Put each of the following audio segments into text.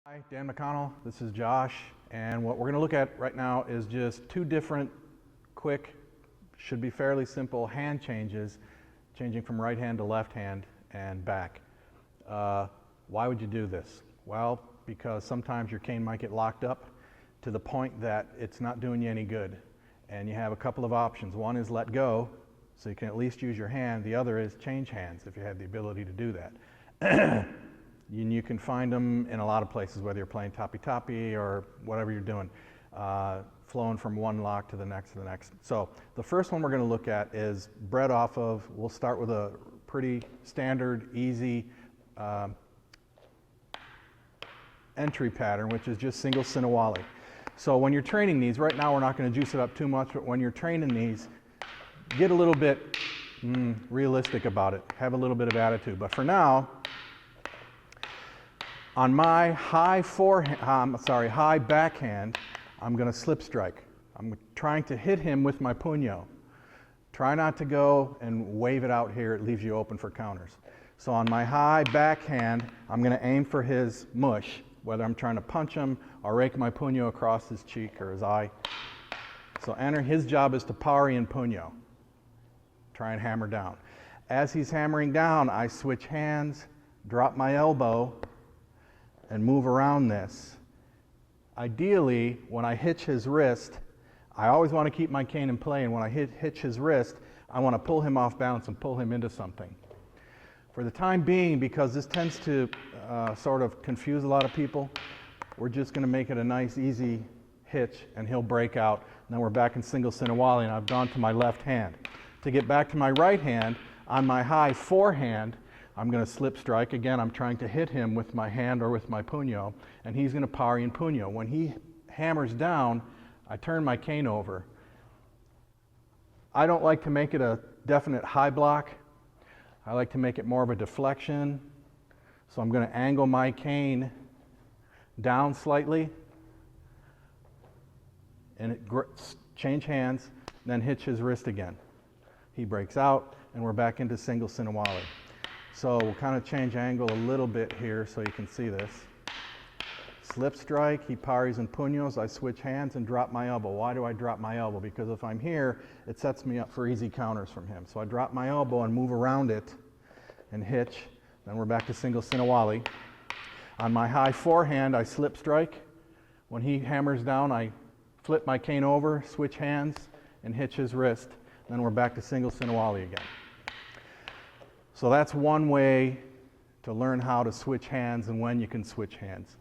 Hi, Dan McConnell. This is Josh, and what we're going to look at right now is just two different, quick, should be fairly simple hand changes, changing from right hand to left hand and back. Why would you do this? Well, because sometimes your cane might get locked up to the point that it's not doing you any good, and you have a couple of options. One is let go, so you can at least use your hand. The other is change hands, if you have the ability to do that. You can find them in a lot of places, whether you're playing toppy-toppy or whatever you're doing, flowing from one lock to the next to the next. So the first one we're going to look at is bred off of, we'll start with a pretty standard, easy entry pattern, which is just single Sinawali. So when you're training these, right now we're not going to juice it up too much, but when you're training these, get a little bit realistic about it. Have a little bit of attitude. But for now, on my high backhand, I'm going to slip strike. I'm trying to hit him with my puño. Try not to go and wave it out here. It leaves you open for counters. So on my high backhand, I'm going to aim for his mush, whether I'm trying to punch him or rake my puño across his cheek or his eye. So enter. His job is to parry and puño. Try and hammer down. As he's hammering down, I switch hands, drop my elbow, and move around this. Ideally, when I hitch his wrist, I always want to keep my cane in play, and when I hitch his wrist, I want to pull him off balance and pull him into something. For the time being, because this tends to sort of confuse a lot of people, we're just going to make it a nice, easy hitch, and he'll break out. And then we're back in single Sinawali, and I've gone to my left hand. To get back to my right hand, on my high forehand, I'm going to slip strike. Again, I'm trying to hit him with my hand or with my puño, and he's going to parry and puño. When he hammers down, I turn my cane over. I don't like to make it a definite high block. I like to make it more of a deflection. So I'm going to angle my cane down slightly, and change hands, then hitch his wrist again. He breaks out, and we're back into single Sinawali. So we'll kind of change angle a little bit here so you can see this. Slip strike, he parries and puños, I switch hands and drop my elbow. Why do I drop my elbow? Because if I'm here, it sets me up for easy counters from him. So I drop my elbow and move around it and hitch. Then we're back to single Sinawali. On my high forehand, I slip strike. When he hammers down, I flip my cane over, switch hands, and hitch his wrist. Then we're back to single Sinawali again. So that's one way to learn how to switch hands and when you can switch hands.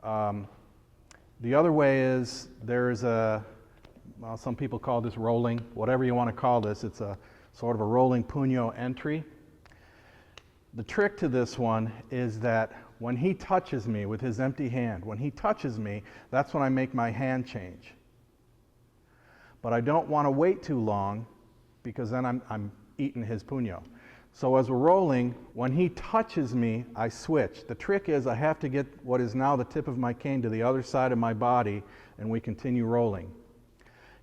The other way is there's some people call this rolling, whatever you want to call this. It's a sort of a rolling puño entry. The trick to this one is that when he touches me with his empty hand, when he touches me, that's when I make my hand change. But I don't want to wait too long because then I'm eating his puño. So as we're rolling, when he touches me, I switch. The trick is I have to get what is now the tip of my cane to the other side of my body, and we continue rolling.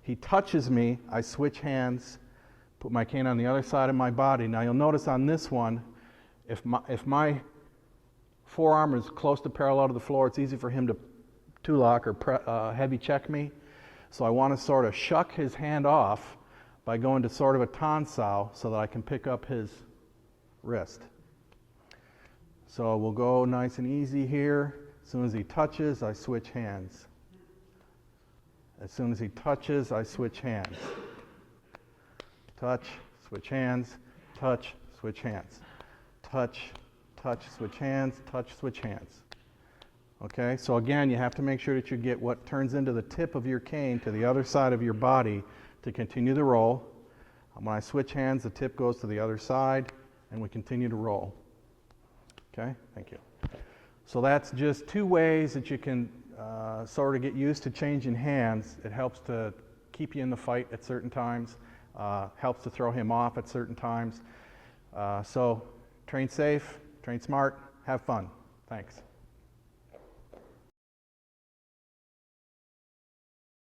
He touches me, I switch hands, put my cane on the other side of my body. Now you'll notice on this one, if my forearm is close to parallel to the floor, it's easy for him to two-lock or heavy check me. So I want to sort of shuck his hand off by going to sort of a tonsao so that I can pick up his wrist. So we'll go nice and easy here. As soon as he touches, I switch hands. As soon as he touches, I switch hands. Touch, switch hands, touch, switch hands. Touch, touch, switch hands, touch, switch hands. Okay, so again, you have to make sure that you get what turns into the tip of your cane to the other side of your body to continue the roll. When I switch hands, the tip goes to the other side, and we continue to roll. Okay, thank you. So that's just two ways that you can sort of get used to changing hands. It helps to keep you in the fight at certain times, helps to throw him off at certain times. So train safe, train smart, have fun. Thanks.